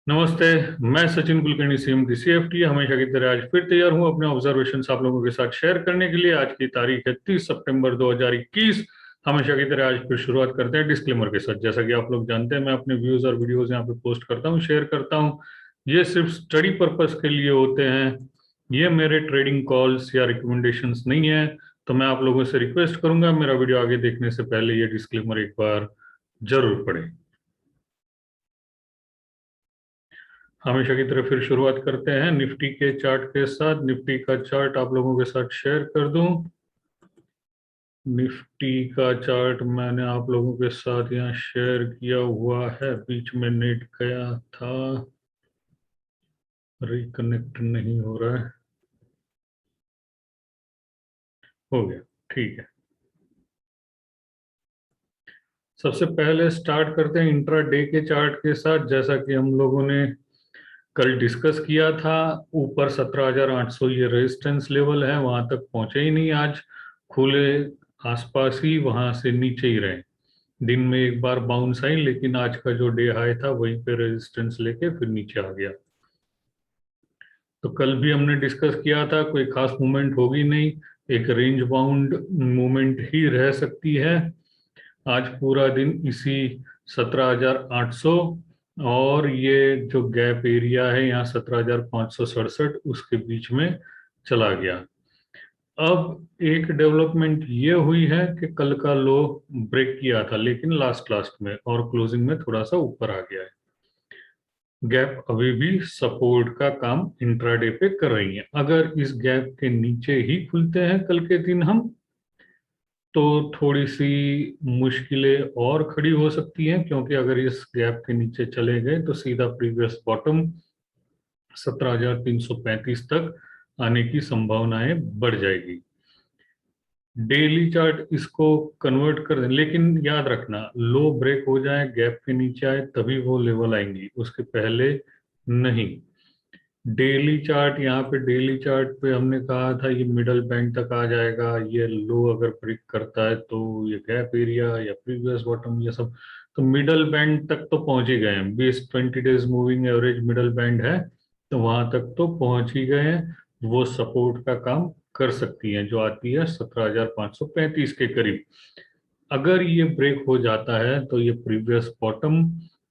नमस्ते। मैं Sachin Kulkarni CMD CFT हमेशा की तरह आज फिर तैयार हूं अपने ऑब्जर्वेशंस आप लोगों के साथ शेयर करने के लिए। आज की तारीख है 30 सितंबर 2021। हमेशा की तरह आज फिर शुरुआत करते हैं डिस्क्लेमर के साथ। जैसा कि आप लोग जानते हैं, मैं अपने व्यूज और वीडियोस यहाँ पे पोस्ट करता हूँ, शेयर करता हूँ। ये सिर्फ स्टडी पर्पस के लिए होते हैं, ये मेरे ट्रेडिंग कॉल्स या रिकमेंडेशंस नहीं है। तो मैं आप लोगों से रिक्वेस्ट करूंगा, मेरा वीडियो आगे देखने से पहले ये डिस्क्लेमर एक बार जरूर पढ़ें। हमेशा की तरह फिर शुरुआत करते हैं निफ्टी के चार्ट के साथ। निफ्टी का चार्ट आप लोगों के साथ शेयर कर दूं। निफ्टी का चार्ट मैंने आप लोगों के साथ यहाँ शेयर किया हुआ है, बीच में नेट गया था, रिकनेक्ट नहीं हो रहा है। हो गया, ठीक है। सबसे पहले स्टार्ट करते हैं इंट्रा डे के चार्ट के साथ। जैसा कि हम लोगों ने कल डिस्कस किया था, ऊपर 17,800 ये रेजिस्टेंस लेवल है, वहां तक पहुंचे ही नहीं आज। खुले आसपास ही, वहां से नीचे ही रहे। दिन में एक बार बाउंस आई, लेकिन आज का जो डे हाई था वहीं पे रेजिस्टेंस लेके फिर नीचे आ गया। तो कल भी हमने डिस्कस किया था, कोई खास मूवमेंट होगी नहीं, एक रेंज बाउंड मूवमेंट ही रह सकती है। आज पूरा दिन इसी 17,800 और ये जो गैप एरिया है यहाँ 17,567 उसके बीच में चला गया। अब एक डेवलपमेंट ये हुई है कि कल का लो ब्रेक किया था, लेकिन लास्ट लास्ट में और क्लोजिंग में थोड़ा सा ऊपर आ गया है। गैप अभी भी सपोर्ट का काम इंट्राडे पे कर रही है। अगर इस गैप के नीचे ही खुलते हैं कल के दिन हम, तो थोड़ी सी मुश्किलें और खड़ी हो सकती हैं, क्योंकि अगर इस गैप के नीचे चले गए तो सीधा प्रीवियस बॉटम 17,335 तक आने की संभावनाएं बढ़ जाएगी। डेली चार्ट इसको कन्वर्ट कर दें, लेकिन याद रखना लो ब्रेक हो जाए, गैप के नीचे आए, तभी वो लेवल आएंगी, उसके पहले नहीं। डेली चार्ट, यहाँ पे डेली चार्ट पे हमने कहा था ये मिडल बैंड तक आ जाएगा, ये लो अगर ब्रेक करता है तो ये गैप एरिया या प्रीवियस बॉटम ये सब, तो मिडल बैंड तक तो पहुंच ही गए हैं। 20-20 days moving average middle band है, तो वहां तक तो पहुंच ही गए हैं। वो सपोर्ट का काम कर सकती है, जो आती है 17,535 के करीब। अगर ये ब्रेक हो जाता है तो ये प्रीवियस बॉटम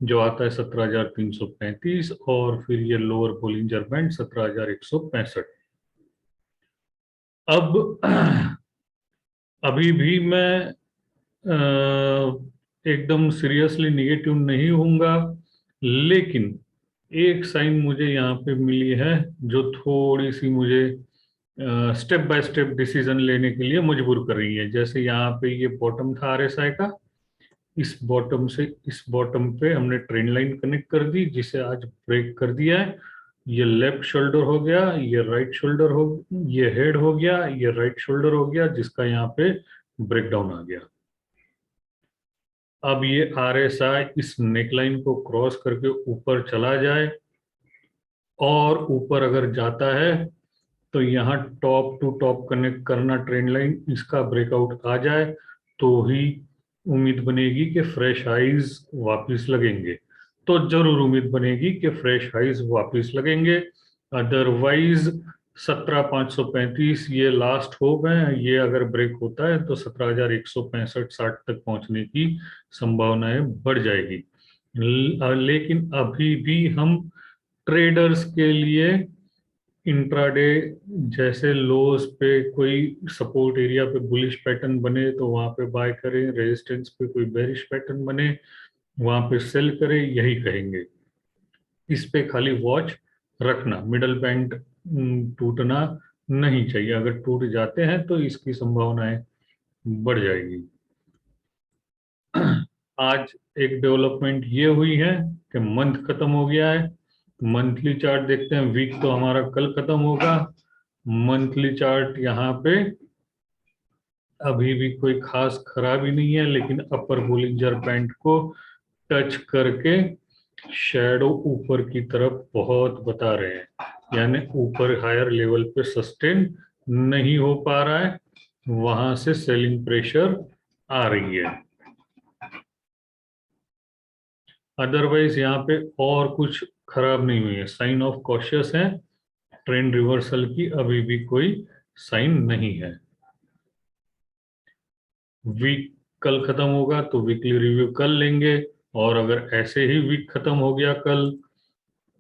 जो आता है 17,335 और फिर ये लोअर बोलिंजर बैंड 17,165। अब अभी भी मैं एकदम सीरियसली निगेटिव नहीं होऊंगा, लेकिन एक साइन मुझे यहाँ पे मिली है जो थोड़ी सी मुझे स्टेप बाय स्टेप डिसीजन लेने के लिए मजबूर कर रही है। जैसे यहाँ पे ये बॉटम था आरएसआई का, इस बॉटम से इस बॉटम पे हमने ट्रेंड लाइन कनेक्ट कर दी, जिसे आज ब्रेक कर दिया है। ये लेफ्ट शोल्डर हो गया, ये राइट शोल्डर हो, ये हेड हो गया, ये राइट शोल्डर हो गया, जिसका यहाँ पे ब्रेकडाउन आ गया। अब ये आरएसआई इस नेकलाइन को क्रॉस करके ऊपर चला जाए, और ऊपर अगर जाता है तो यहाँ टॉप टू टॉप कनेक्ट करना ट्रेंड लाइन, इसका ब्रेकआउट आ जाए तो ही उम्मीद बनेगी कि फ्रेश हाइज वापस लगेंगे। तो जरूर उम्मीद बनेगी कि फ्रेश हाइज वापस लगेंगे। अदरवाइज 17,535 ये लास्ट हो गए, ये अगर ब्रेक होता है तो 17,165-60 तक पहुंचने की संभावनाएं बढ़ जाएगी। लेकिन अभी भी हम ट्रेडर्स के लिए इंट्राडे जैसे लोस पे कोई सपोर्ट एरिया पे बुलिश पैटर्न बने तो वहां पे बाय करें, रेजिस्टेंस पे कोई बेरिश पैटर्न बने वहां पे सेल करें, यही कहेंगे। इस पे खाली वॉच रखना, मिडल बैंड टूटना नहीं चाहिए। अगर टूट जाते हैं तो इसकी संभावनाएं बढ़ जाएगी। आज एक डेवलपमेंट ये हुई है कि मंथ खत्म हो गया है। मंथली चार्ट देखते हैं, वीक तो हमारा कल खत्म होगा। मंथली चार्ट यहाँ पे अभी भी कोई खास खराबी नहीं है, लेकिन अपर बोलिंजर बैंड को टच करके शैडो ऊपर की तरफ बहुत बता रहे हैं, यानी ऊपर हायर लेवल पे सस्टेन नहीं हो पा रहा है, वहां से सेलिंग प्रेशर आ रही है। अदरवाइज यहाँ पे और कुछ खराब नहीं हुई है, साइन ऑफ कॉशियस है, ट्रेंड रिवर्सल की अभी भी कोई साइन नहीं है। वीक कल खत्म होगा तो वीकली रिव्यू कल लेंगे, और अगर ऐसे ही वीक खत्म हो गया कल,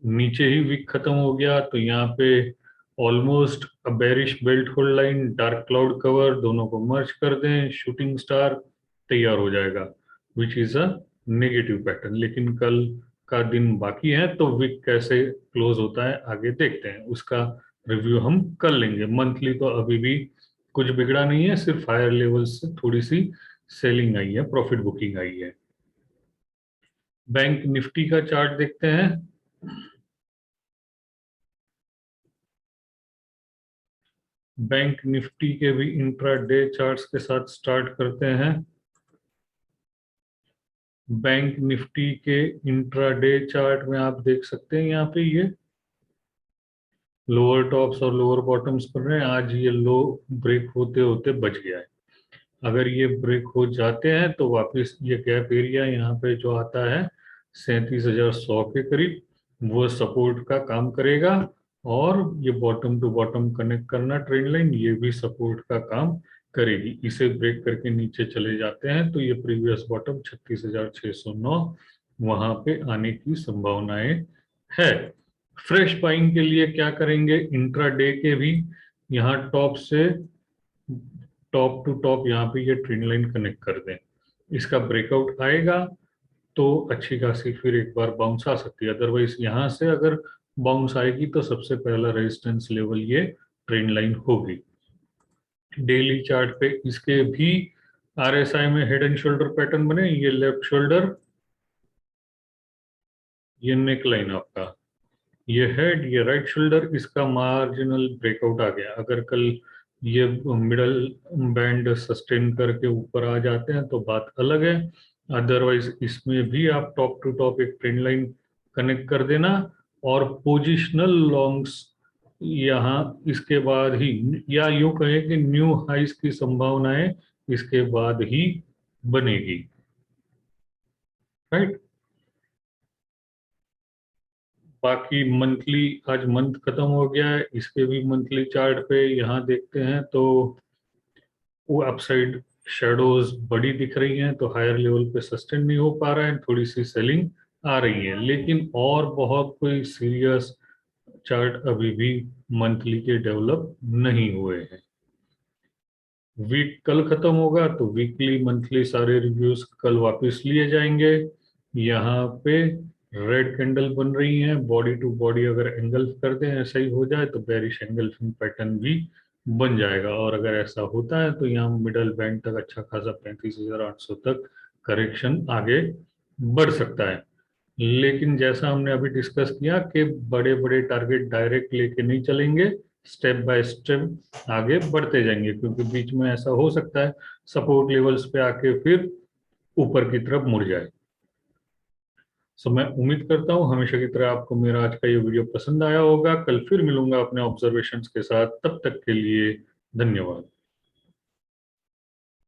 नीचे ही वीक खत्म हो गया, तो यहाँ पे almost bearish belt hold line, dark cloud cover, दोनों को मर्ज कर दें, शूटिंग स्टार तैयार हो जाएगा, which is a negative pattern. लेकिन कल का दिन बाकी है, तो वीक कैसे क्लोज होता है आगे देखते हैं, उसका रिव्यू हम कर लेंगे। मंथली तो अभी भी कुछ बिगड़ा नहीं है, सिर्फ हायर लेवल से थोड़ी सी सेलिंग आई है, प्रॉफिट बुकिंग आई है। बैंक निफ्टी का चार्ट देखते हैं। बैंक निफ्टी के भी इंट्राडे चार्ट्स के साथ स्टार्ट करते हैं। बैंक निफ्टी के इंट्राडे चार्ट में आप देख सकते हैं यहाँ पे ये लोअर टॉप्स और लोअर बॉटम्स पर रहे हैं। आज ये लो ब्रेक होते होते बच गया है। अगर ये ब्रेक हो जाते हैं तो वापस ये गैप एरिया यहाँ पे जो आता है 37,100 के करीब, वो सपोर्ट का काम करेगा। और ये बॉटम टू बॉटम कनेक्ट करना ट्रेंड लाइन, ये भी सपोर्ट का काम करेगी। इसे ब्रेक करके नीचे चले जाते हैं तो ये प्रीवियस बॉटम 36,609 वहां पे आने की संभावनाएं है। फ्रेश बाइंग के लिए क्या करेंगे, इंट्राडे के भी यहाँ टॉप से टॉप टू टॉप यहाँ पे ये ट्रेंड लाइन कनेक्ट कर दें, इसका ब्रेकआउट आएगा तो अच्छी खासी फिर एक बार बाउंस आ सकती है। अदरवाइज यहाँ से अगर बाउंस आएगी तो सबसे पहला रेजिस्टेंस लेवल ये ट्रेंड लाइन होगी। डेली चार्ट पे इसके भी आरएसआई में हेड एंड शोल्डर पैटर्न बने, ये लेफ्ट शोल्डर, ये नेक लाइन आपका, ये हेड, ये राइट शोल्डर, इसका मार्जिनल ब्रेकआउट आ गया। अगर कल ये मिडल बैंड सस्टेन करके ऊपर आ जाते हैं तो बात अलग है। अदरवाइज इसमें भी आप टॉप टू टॉप एक ट्रेंड लाइन कनेक्ट कर देना, और पोजिशनल लॉन्ग्स यहाँ इसके बाद ही, या यूं कहें कि न्यू हाइस की संभावनाएं इसके बाद ही बनेगी। राइट। बाकी मंथली, आज मंथ खत्म हो गया है, इसके भी मंथली चार्ट पे यहाँ देखते हैं तो वो अपसाइड शेडोज बड़ी दिख रही हैं, तो हायर लेवल पे सस्टेन नहीं हो पा रहा है, थोड़ी सी सेलिंग आ रही है। लेकिन और बहुत कोई सीरियस चार्ट अभी भी मंथली के डेवलप नहीं हुए हैं। वीक कल खत्म होगा तो वीकली मंथली सारे रिव्यूज कल वापस लिए जाएंगे। यहाँ पे रेड कैंडल बन रही है, बॉडी टू बॉडी अगर एंगल्फ कर दें, ऐसा ही हो जाए तो बेरिश एंगल्फिंग पैटर्न भी बन जाएगा। और अगर ऐसा होता है तो यहाँ मिडल बैंड तक अच्छा खासा 35,800 तक करेक्शन आगे बढ़ सकता है। लेकिन जैसा हमने अभी डिस्कस किया कि बड़े बड़े टारगेट डायरेक्ट लेके नहीं चलेंगे, स्टेप बाय स्टेप आगे बढ़ते जाएंगे, क्योंकि बीच में ऐसा हो सकता है सपोर्ट लेवल्स पे आके फिर ऊपर की तरफ मुड़ जाए। सो मैं उम्मीद करता हूँ हमेशा की तरह आपको मेरा आज का ये वीडियो पसंद आया होगा। कल फिर मिलूंगा अपने ऑब्जर्वेशंस के साथ, तब तक के लिए धन्यवाद।